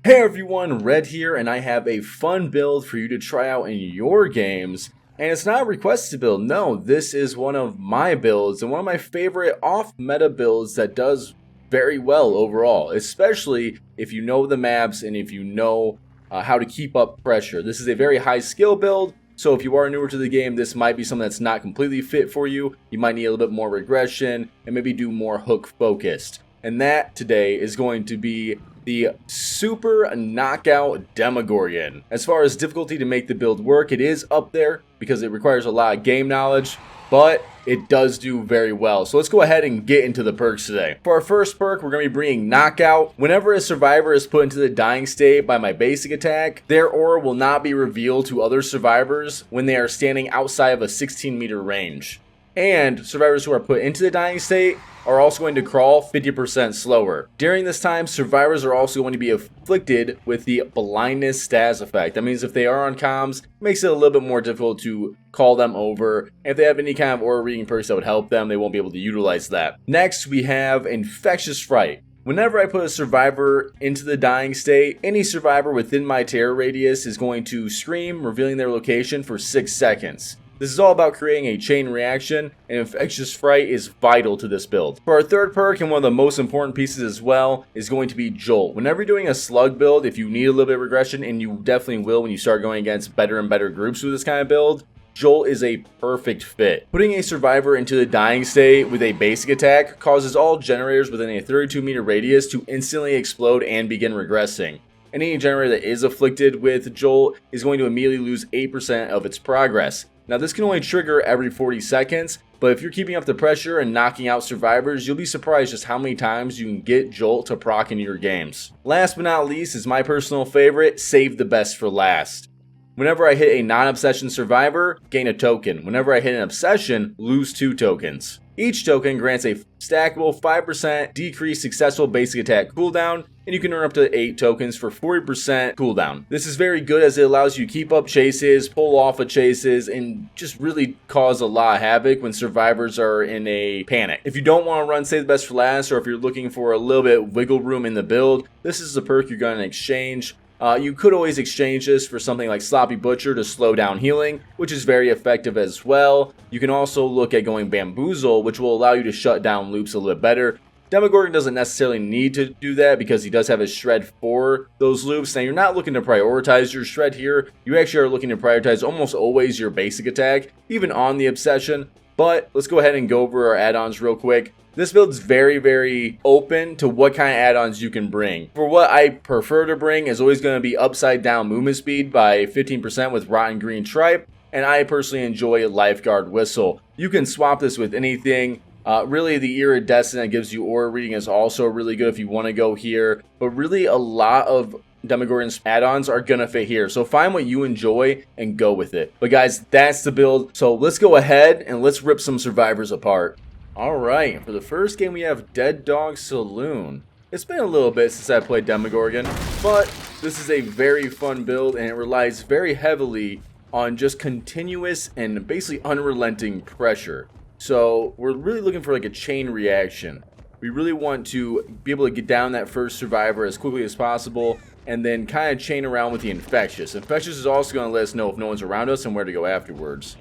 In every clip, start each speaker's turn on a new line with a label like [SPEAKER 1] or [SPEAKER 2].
[SPEAKER 1] Hey everyone, Red here, and I have a fun build for you to try out in your games. And it's not a requested build, no, this is one of my builds and one of my favorite off-meta builds that does very well overall, especially if you know the maps and if you know how to keep up pressure. This is a very high skill build, so if you are newer to the game, this might be something that's not completely fit for you. You might need a little bit more regression and maybe do more hook focused. And that today is going to be the Super Knockout Demogorgon. As far as difficulty to make the build work, it is up there because it requires a lot of game knowledge, but it does do very well. So let's go ahead and get into the perks today. For our first perk, we're going to be bringing Knockout. Whenever a survivor is put into the dying state by my basic attack, their aura will not be revealed to other survivors when they are standing outside of a 16-meter range. And survivors who are put into the dying state are also going to crawl 50% slower. During this time, survivors are also going to be afflicted with the blindness status effect. That means if they are on comms, it makes it a little bit more difficult to call them over. And if they have any kind of aura reading perks that would help them, they won't be able to utilize that. Next, we have Infectious Fright. Whenever I put a survivor into the dying state, any survivor within my terror radius is going to scream, revealing their location for 6 seconds. This is all about creating a chain reaction, and Infectious Fright is vital to this build. For our third perk, and one of the most important pieces as well, is going to be Jolt. Whenever you're doing a slug build, if you need a little bit of regression, and you definitely will when you start going against better and better groups with this kind of build, Jolt is a perfect fit. Putting a survivor into the dying state with a basic attack causes all generators within a 32-meter radius to instantly explode and begin regressing. Any generator that is afflicted with Jolt is going to immediately lose 8% of its progress. Now this can only trigger every 40 seconds, but if you're keeping up the pressure and knocking out survivors, you'll be surprised just how many times you can get Jolt to proc into your games. Last but not least is my personal favorite, Save the Best for Last. Whenever I hit a non-obsession survivor, gain a token. Whenever I hit an obsession, lose 2 tokens. Each token grants a stackable 5% decreased successful basic attack cooldown, and you can earn up to 8 tokens for 40% cooldown. This is very good as it allows you to keep up chases, pull off of chases, and just really cause a lot of havoc when survivors are in a panic. If you don't want to run Save the Best for Last, or if you're looking for a little bit of wiggle room in the build, this is the perk you're going to exchange. You could always exchange this for something like Sloppy Butcher to slow down healing, which is very effective as well. You can also look at going Bamboozle, which will allow you to shut down loops a little bit better. Demogorgon doesn't necessarily need to do that because he does have his shred for those loops. Now you're not looking to prioritize your shred here. You actually are looking to prioritize almost always your basic attack, even on the obsession. But let's go ahead and go over our add-ons real quick. This build is very open to what kind of add-ons you can bring. For what I prefer to bring is always going to be upside down movement speed by 15% with Rotten Green Tripe, and I personally enjoy Lifeguard Whistle. You can swap this with anything. Really, the Iridescent that gives you aura reading is also really good if you want to go here, but really a lot of Demogorgon's add-ons are gonna fit here, so find what you enjoy and go with it. But guys, that's the build, so let's go ahead and let's rip some survivors apart. Alright, for the first game we have Dead Dog Saloon. It's been a little bit since I played Demogorgon, but this is a very fun build and it relies very heavily on just continuous and basically unrelenting pressure. So we're really looking for like a chain reaction. We really want to be able to get down that first survivor as quickly as possible and then kind of chain around with the Infectious. Infectious is also going to let us know if no one's around us and where to go afterwards.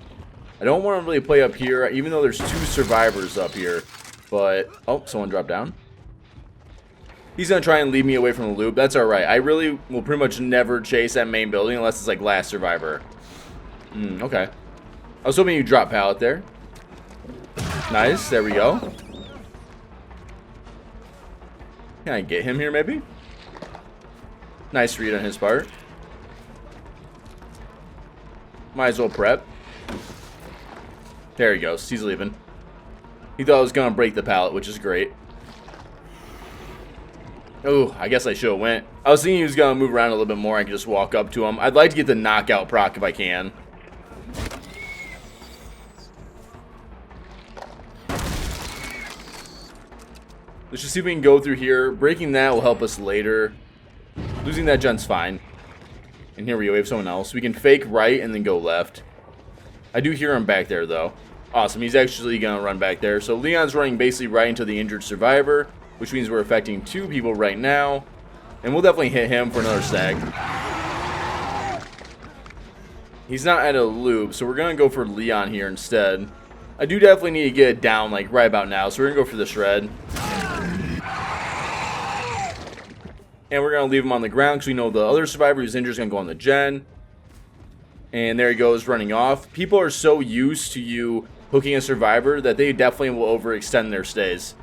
[SPEAKER 1] I don't want to really play up here, even though there's 2 survivors up here. But, oh, someone dropped down. He's going to try and lead me away from the loop. That's alright. I really will pretty much never chase that main building unless it's like last survivor. Okay. I was hoping you'd drop pallet there. Nice, there we go. Can I get him here maybe? Nice read on his part. Might as well prep. There he goes, he's leaving. He thought I was gonna break the pallet, which is great. Oh, I guess I should have went. I was thinking he was gonna move around a little bit more. I could just walk up to him. I'd like to get the knockout proc if I can. Let's just see if we can go through here. Breaking that will help us later. Losing that gen's fine. And here we go, we have someone else. We can fake right and then go left. I do hear him back there though. Awesome, he's actually gonna run back there. So Leon's running basically right into the injured survivor, which means we're affecting 2 people right now. And we'll definitely hit him for another stack. He's not at a loop, so we're going to go for Leon here instead. I do definitely need to get it down, like, right about now, so we're going to go for the shred. And we're going to leave him on the ground because we know the other survivor who's injured is going to go on the gen. And there he goes, running off. People are so used to you hooking a survivor that they definitely will overextend their stays.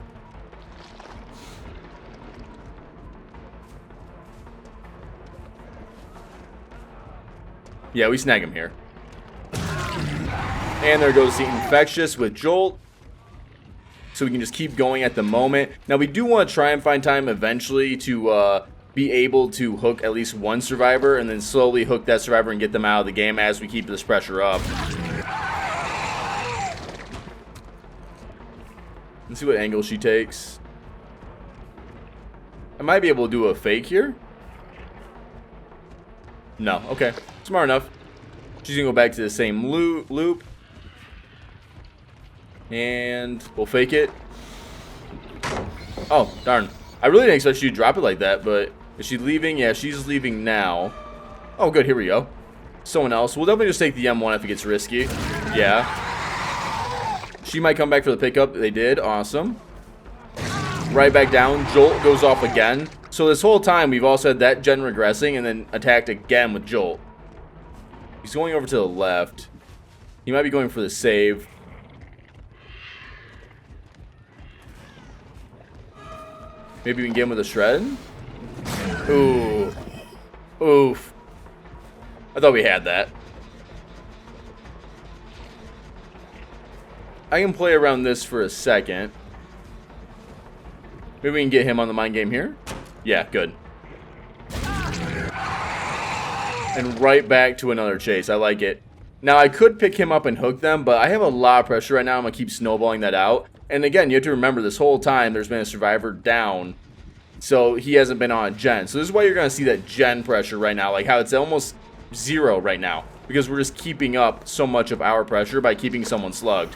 [SPEAKER 1] Yeah, we snag him here. And there goes the infectious with Jolt. So we can just keep going at the moment. Now we do want to try and find time eventually to be able to hook at least one survivor and then slowly hook that survivor and get them out of the game as we keep this pressure up. Let's see what angle she takes. I might be able to do a fake here. No, okay. Smart enough. She's going to go back to the same loop. And we'll fake it. Oh, darn. I really didn't expect you to drop it like that, but is she leaving? Yeah, she's leaving now. Oh, good. Here we go. Someone else. We'll definitely just take the M1 if it gets risky. Yeah. She might come back for the pickup. They did. Awesome. Right back down. Jolt goes off again. So this whole time, we've all said that gen regressing and then attacked again with Jolt. He's going over to the left. He might be going for the save. Maybe we can get him with a shred. Ooh. Oof. I thought we had that. I can play around this for a second. Maybe we can get him on the mind game here. Yeah, good. And right back to another chase. I like it. Now, I could pick him up and hook them, but I have a lot of pressure right now. I'm going to keep snowballing that out. And again, you have to remember this whole time there's been a survivor down. So he hasn't been on a gen. So this is why you're going to see that gen pressure right now. Like how it's almost 0 right now. Because we're just keeping up so much of our pressure by keeping someone slugged.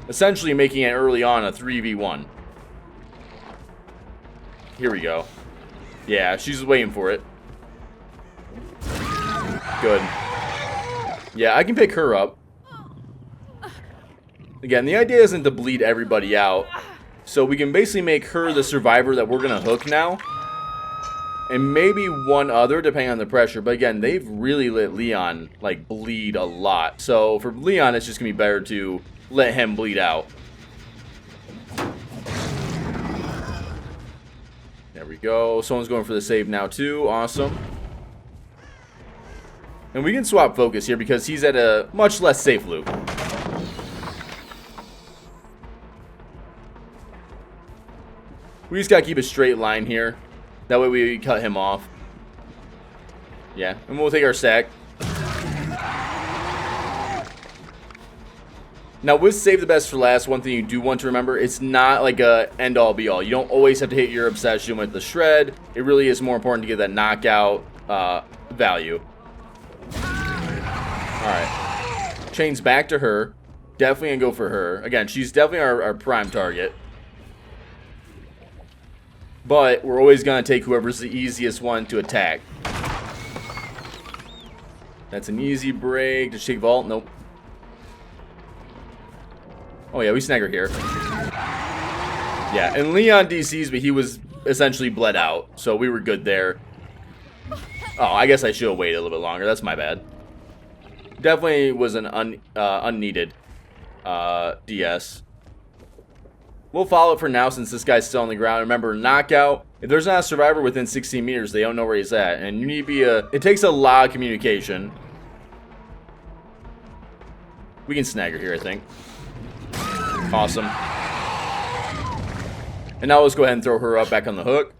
[SPEAKER 1] Essentially making it early on a 3v1. Here we go. Yeah, she's waiting for it. Good. Yeah, I can pick her up. Again, the idea isn't to bleed everybody out. So we can basically make her the survivor that we're going to hook now. And maybe one other, depending on the pressure. But again, they've really let Leon, like, bleed a lot. So for Leon, it's just going to be better to let him bleed out. There we go. Someone's going for the save now, too. Awesome. And we can swap focus here because he's at a much less safe loop. We just gotta keep a straight line here. That way we cut him off. Yeah, and we'll take our stack. Now with save the best for last, one thing you do want to remember, it's not like a end all be all. You don't always have to hit your obsession with the shred. It really is more important to get that knockout value. Alright. Chains back to her. Definitely gonna go for her. Again, she's definitely our prime target. But we're always going to take whoever's the easiest one to attack. That's an easy break. Does she vault? Nope. Oh yeah, we snag her here. Yeah, and Leon DCs, but he was essentially bled out. So we were good there. Oh, I guess I should have waited a little bit longer. That's my bad. Definitely was an unneeded DS. We'll follow it for now since this guy's still on the ground. Remember, knockout. If there's not a survivor within 16 meters, they don't know where he's at. And you need to be it takes a lot of communication. We can snag her here, I think. Awesome. And now let's go ahead and throw her up back on the hook.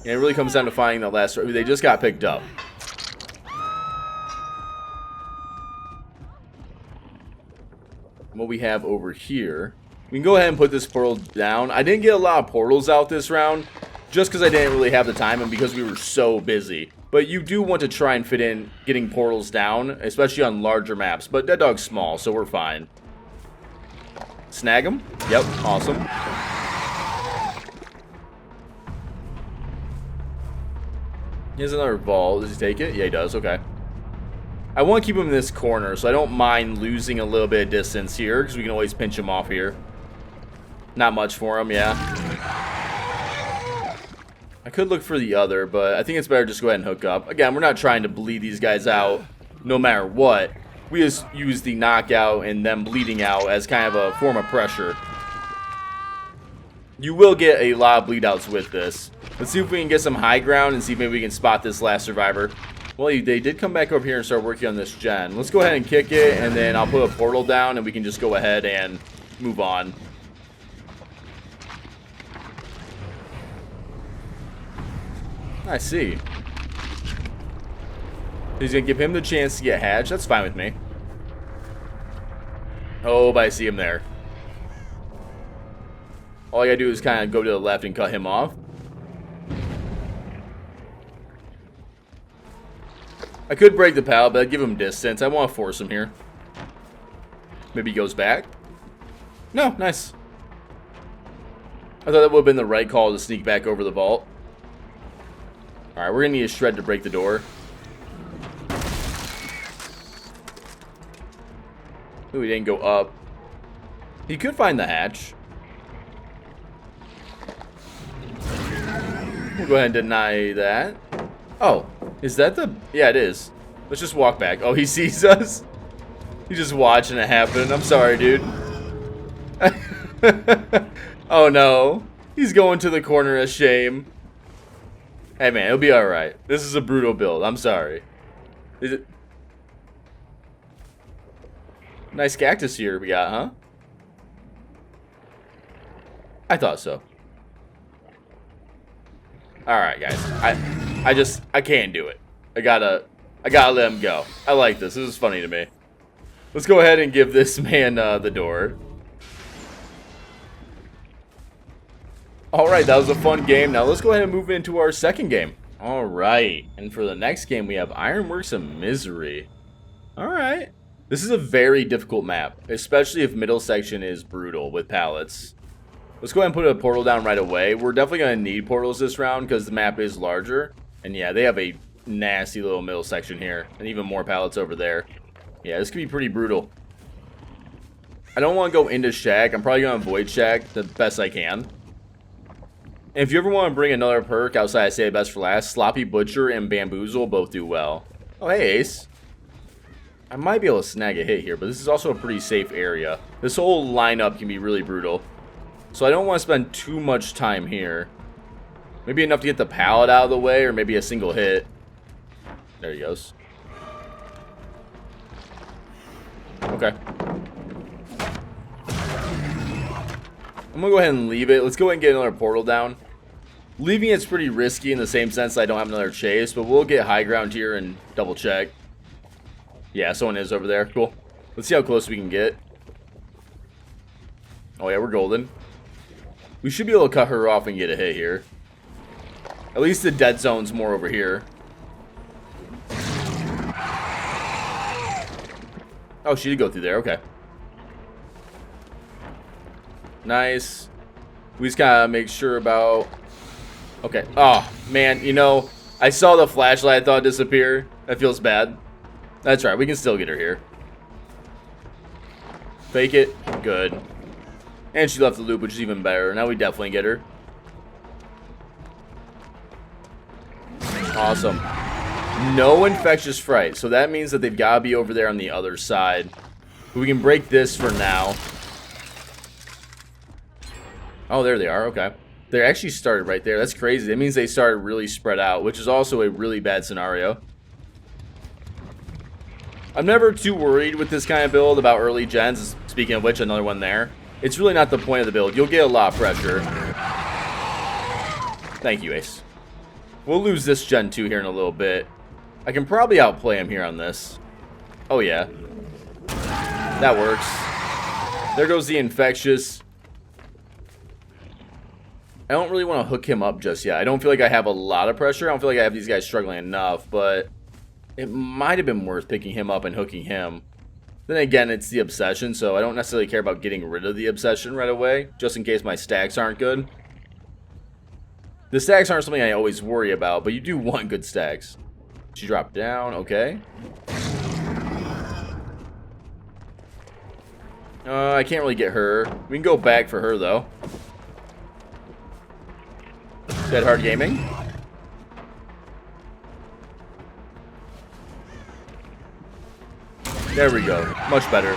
[SPEAKER 1] And it really comes down to finding that last who they just got picked up. What we have over here, we can go ahead and put this portal down. I didn't get a lot of portals out this round just because I didn't really have the time and because we were so busy. But you do want to try and fit in getting portals down, especially on larger maps. But Dead Dog's small, so we're fine. Snag him. Yep, awesome. He has another ball. Does he take it? Yeah, he does. Okay. I want to keep him in this corner, so I don't mind losing a little bit of distance here, because we can always pinch him off here. Not much for him, yeah. I could look for the other, but I think it's better just go ahead and hook up. Again, we're not trying to bleed these guys out no matter what. We just use the knockout and them bleeding out as kind of a form of pressure. You will get a lot of bleed outs with this. Let's see if we can get some high ground and see if maybe we can spot this last survivor. Well, they did come back over here and start working on this gen. Let's go ahead and kick it, and then I'll put a portal down, and we can just go ahead and move on. I see. He's going to give him the chance to get hatched. That's fine with me. Oh, but I see him there. All I got to do is kind of go to the left and cut him off. I could break the pallet, but I'd give him distance. I want to force him here. Maybe he goes back. No, nice. I thought that would have been the right call to sneak back over the vault. Alright, we're going to need a shred to break the door. Ooh, he didn't go up. He could find the hatch. We'll go ahead and deny that. Oh, is that the... Yeah, it is. Let's just walk back. Oh, he sees us? He's just watching it happen. I'm sorry, dude. Oh, no. He's going to the corner of shame. Hey, man, it'll be alright. This is a brutal build. I'm sorry. Is it... Nice cactus here we got, huh? I thought so. Alright, guys. I can't do it. I gotta let him go. I like this. This is funny to me. Let's go ahead and give this man the door. Alright, that was a fun game. Now let's go ahead and move into our second game. Alright, and for the next game we have Ironworks of Misery. Alright. This is a very difficult map, especially if middle section is brutal with pallets. Let's go ahead and put a portal down right away. We're definitely going to need portals this round because the map is larger. And yeah, they have a nasty little middle section here. And even more pallets over there. Yeah, this could be pretty brutal. I don't want to go into Shack. I'm probably going to avoid Shack the best I can. And if you ever want to bring another perk outside I say best for last, Sloppy Butcher and Bamboozle both do well. Oh, hey, Ace. I might be able to snag a hit here, but this is also a pretty safe area. This whole lineup can be really brutal. So I don't want to spend too much time here. Maybe enough to get the pallet out of the way, or maybe a single hit. There he goes. Okay. I'm going to go ahead and leave it. Let's go ahead and get another portal down. Leaving it's pretty risky in the same sense that I don't have another chase, but we'll get high ground here and double check. Yeah, someone is over there. Cool. Let's see how close we can get. Oh yeah, we're golden. We should be able to cut her off and get a hit here. At least the dead zone's more over here. Oh, she did go through there. Okay. Nice. We just gotta make sure about... Okay. Oh, man. You know, I saw the flashlight I thought disappear. That feels bad. That's right. We can still get her here. Fake it. Good. And she left the loop, which is even better. Now we definitely get her. Awesome. No infectious fright. So that means that they've got to be over there on the other side. But we can break this for now. Oh, there they are. Okay. They actually started right there. That's crazy. That means they started really spread out, which is also a really bad scenario. I'm never too worried with this kind of build about early gens. Speaking of which, another one there. It's really not the point of the build. You'll get a lot of pressure. Thank you, Ace. We'll lose this gen 2 here in a little bit. I can probably outplay him here on this. Oh, yeah. That works. There goes the infectious. I don't really want to hook him up just yet. I don't feel like I have a lot of pressure. I don't feel like I have these guys struggling enough, but... it might have been worth picking him up and hooking him. Then again, it's the obsession, so I don't necessarily care about getting rid of the obsession right away, just in case my stacks aren't good. The stacks aren't something I always worry about, but you do want good stacks. She dropped down, okay. I can't really get her. We can go back for her, though. Dead Hard Gaming. There we go. Much better.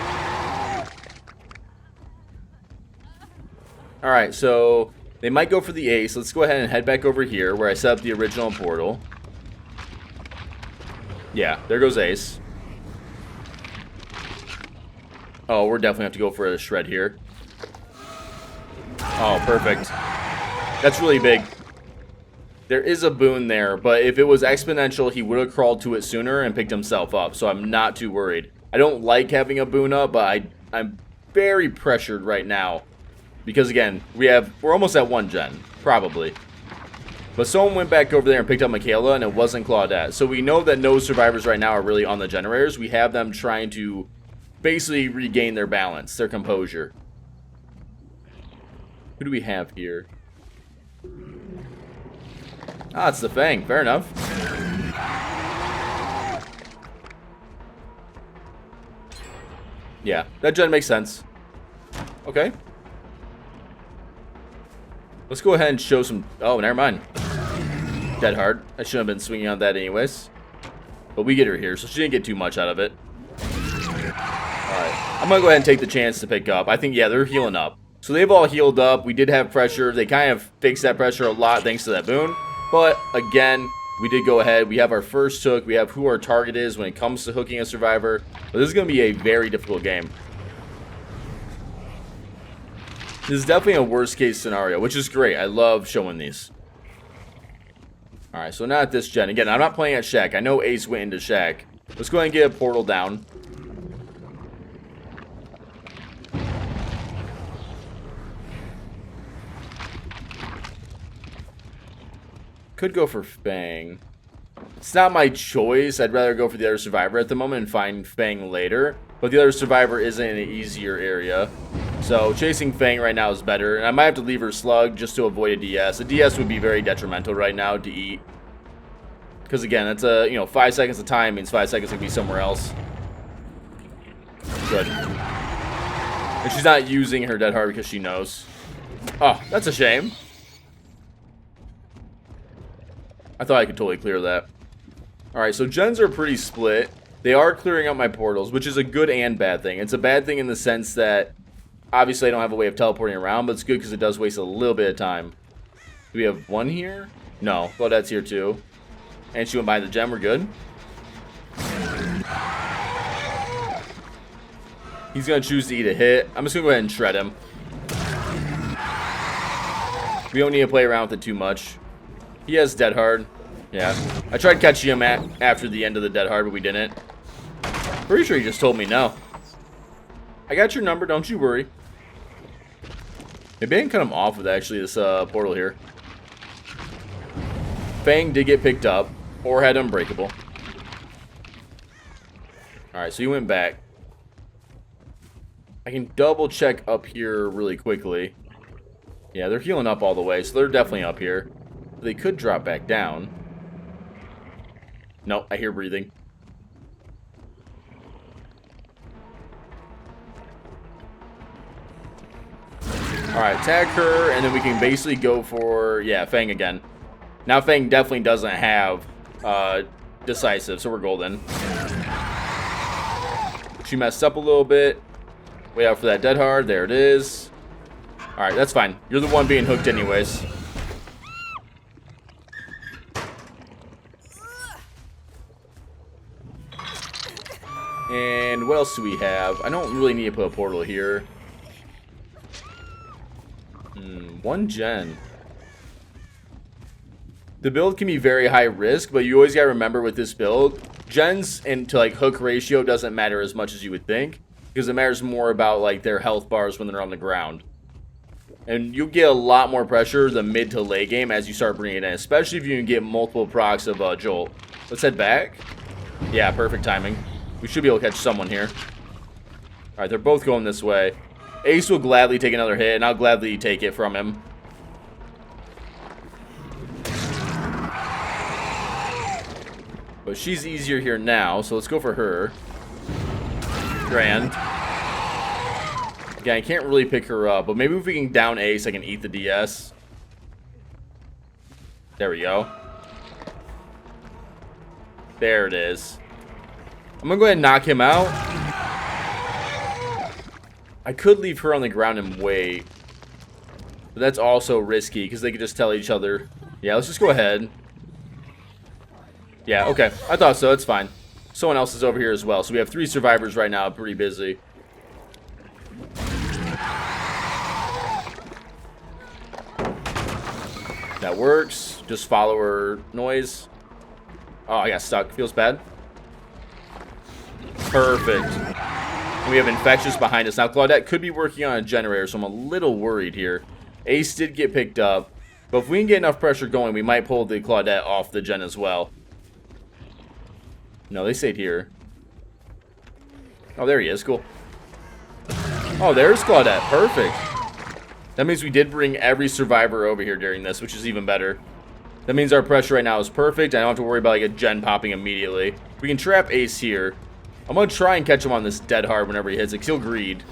[SPEAKER 1] Alright, so they might go for the ace. Let's go ahead and head back over here where I set up the original portal. Yeah, there goes ace. Oh, we're definitely have to go for a shred here. Oh, perfect. That's really big. There is a boon there, but if it was exponential, he would have crawled to it sooner and picked himself up, so I'm not too worried. I don't like having a boon up, but I'm very pressured right now. Because again, we're almost at 1 gen, probably. But someone went back over there and picked up Michaela, and it wasn't Claudette. So we know that no survivors right now are really on the generators. We have them trying to basically regain their balance, their composure. Who do we have here? Ah, it's the Fang. Fair enough. Yeah, that gen makes sense. Okay. Let's go ahead and show some... Oh, never mind. Dead hard. I shouldn't have been swinging on that anyways. But we get her here, so she didn't get too much out of it. Alright. I'm going to go ahead and take the chance to pick up. I think, yeah, they're healing up. So they've all healed up. We did have pressure. They kind of fixed that pressure a lot thanks to that boon. But, again, we did go ahead. We have our first hook. We have who our target is when it comes to hooking a survivor. But this is going to be a very difficult game. This is definitely a worst case scenario, which is great. I love showing these. Alright, so not at this gen. Again, I'm not playing at Shack. I know Ace went into Shack. Let's go ahead and get a portal down. Could go for Fang. It's not my choice. I'd rather go for the other survivor at the moment and find Fang later. But the other survivor isn't in an easier area. So chasing Fang right now is better. And I might have to leave her slug just to avoid a DS. A DS would be very detrimental right now to eat. Because again, that's a, 5 seconds of time means 5 seconds could be somewhere else. Good. And she's not using her dead hard because she knows. Oh, that's a shame. I thought I could totally clear that. Alright, so gens are pretty split. They are clearing out my portals, which is a good and bad thing. It's a bad thing in the sense that obviously I don't have a way of teleporting around, but it's good because it does waste a little bit of time. Do we have one here? No. Claudette's here too. And she went by the gem. We're good. He's going to choose to eat a hit. I'm just going to go ahead and shred him. We don't need to play around with it too much. He has dead hard. Yeah. I tried catching him after the end of the dead hard, but we didn't. Pretty sure he just told me no. I got your number, don't you worry. Maybe I can cut him off with actually this portal here. Fang did get picked up, or had Unbreakable. Alright, so he went back. I can double check up here really quickly. Yeah, they're healing up all the way, so they're definitely up here. They could drop back down. No, I hear breathing. Alright, tag her, and then we can basically go for, yeah, Fang again. Now Fang definitely doesn't have decisive, so we're golden. She messed up a little bit. Wait out for that dead hard. There it is. Alright, that's fine. You're the one being hooked anyways. And what else do we have? I don't really need to put a portal here. 1 gen. The build can be very high risk, but you always gotta remember with this build, gens into like hook ratio doesn't matter as much as you would think, because it matters more about like their health bars when they're on the ground. And you'll get a lot more pressure the mid to late game as you start bringing it in, especially if you can get multiple procs of Jolt. Let's head back. Yeah, perfect timing. We should be able to catch someone here. Alright, they're both going this way. Ace will gladly take another hit, and I'll gladly take it from him. But she's easier here now, so let's go for her. Grand. Again, I can't really pick her up, but maybe if we can down Ace, I can eat the DS. There we go. There it is. I'm gonna go ahead and knock him out. I could leave her on the ground and wait. But that's also risky, because they could just tell each other. Yeah, let's just go ahead. Yeah, okay. I thought so. It's fine. Someone else is over here as well. So we have 3 survivors right now. Pretty busy. That works. Just follow her noise. Oh, I got stuck. Feels bad. Perfect. And we have Infectious behind us. Now, Claudette could be working on a generator, so I'm a little worried here. Ace did get picked up. But if we can get enough pressure going, we might pull the Claudette off the gen as well. No, they stayed here. Oh, there he is. Cool. Oh, there's Claudette. Perfect. That means we did bring every survivor over here during this, which is even better. That means our pressure right now is perfect. I don't have to worry about like a gen popping immediately. We can trap Ace here. I'm going to try and catch him on this dead hard whenever he hits it, 'cause he'll greed.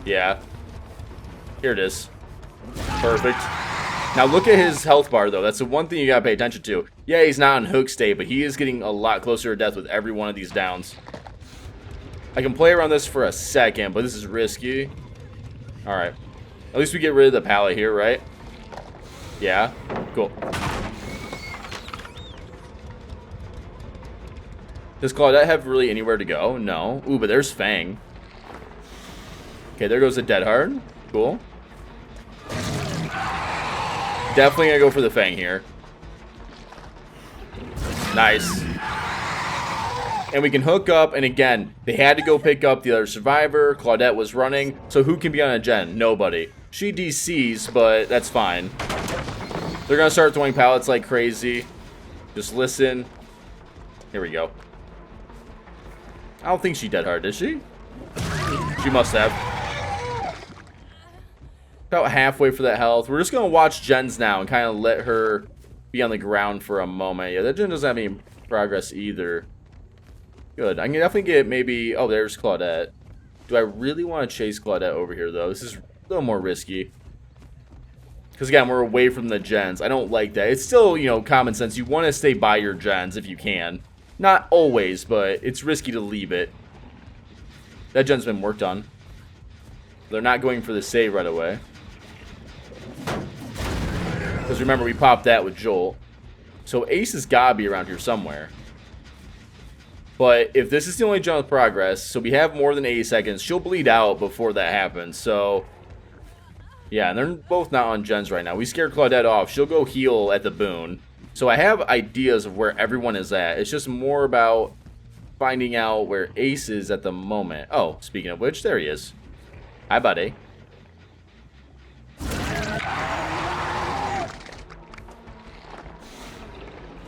[SPEAKER 1] Yeah. Here it is. Perfect. Now look at his health bar, though. That's the one thing you got to pay attention to. Yeah, he's not on hook state, but he is getting a lot closer to death with every one of these downs. I can play around this for a second, but this is risky. Alright. At least we get rid of the pallet here, right? Yeah. Cool. Does Claudette have really anywhere to go? No. Ooh, but there's Fang. Okay, there goes the dead hard. Cool. Definitely gonna go for the Fang here. Nice. And we can hook up, and again, they had to go pick up the other survivor. Claudette was running, so who can be on a gen? Nobody. She DCs, but that's fine. They're gonna start throwing pallets like crazy. Just listen. Here we go. I don't think she dead hard, did she? She must have. About halfway for that health. We're just going to watch gens now and kind of let her be on the ground for a moment. Yeah, that gen doesn't have any progress either. Good. I can definitely get maybe... Oh, there's Claudette. Do I really want to chase Claudette over here, though? This is a little more risky. Because, again, we're away from the gens. I don't like that. It's still, you know, common sense. You want to stay by your gens if you can. Not always, but it's risky to leave it. That gen's been worked on. They're not going for the save right away. Because remember, we popped that with Joel. So Ace has got to be around here somewhere. But if this is the only gen with progress, so we have more than 80 seconds, she'll bleed out before that happens. So, yeah, and they're both not on gens right now. We scared Claudette off. She'll go heal at the boon. So I have ideas of where everyone is at. It's just more about finding out where Ace is at the moment. Oh, speaking of which, there he is. Hi, buddy.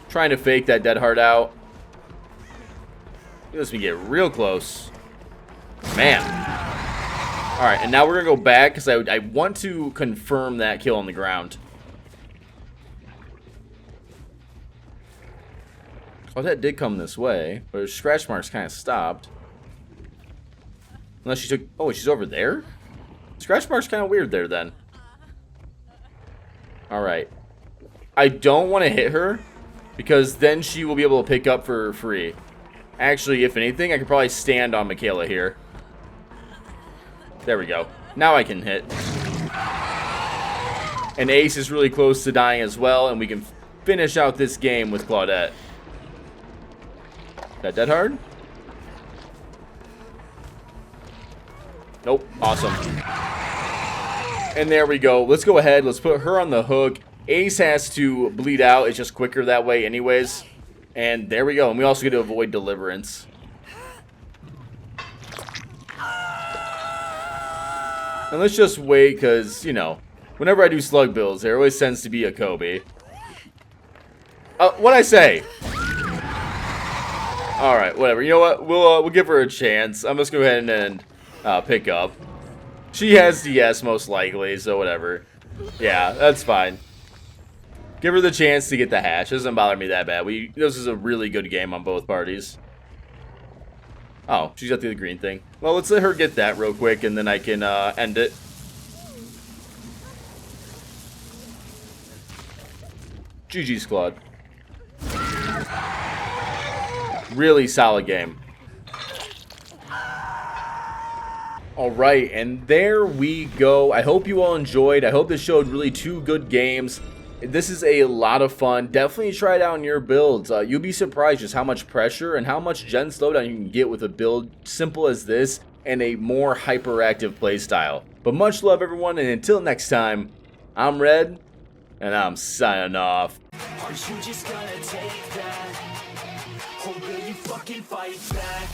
[SPEAKER 1] Trying to fake that dead heart out. Let me get real close. Man. Alright, and now we're going to go back because I want to confirm that kill on the ground. Oh, that did come this way, but her scratch marks kind of stopped. Unless she took... Oh, she's over there? Scratch mark's kind of weird there, then. Alright. I don't want to hit her, because then she will be able to pick up for free. Actually, if anything, I could probably stand on Michaela here. There we go. Now I can hit. And Ace is really close to dying as well, and we can finish out this game with Claudette. That dead hard? Nope. Awesome. And there we go. Let's go ahead. Let's put her on the hook. Ace has to bleed out. It's just quicker that way anyways. And there we go. And we also get to avoid deliverance. And let's just wait because, you know, whenever I do slug builds, there always tends to be a Kobe. What'd I say? Alright, whatever. You know what? We'll give her a chance. I'm just going to go ahead and end. pick up. She has DS most likely, so whatever. Yeah, that's fine. Give her the chance to get the hatch. Doesn't bother me that bad. This is a really good game on both parties. Oh, she's got the green thing. Well, let's let her get that real quick, and then I can end it. GG squad. Really solid game. Alright, and there we go. I hope you all enjoyed. I hope this showed really two good games. This is a lot of fun. Definitely try it out in your builds. You'll be surprised just how much pressure and how much gen slowdown you can get with a build simple as this and a more hyperactive playstyle. But much love, everyone, and until next time, I'm Red, and I'm signing off. Are you just gonna take that? Or will you fucking fight back?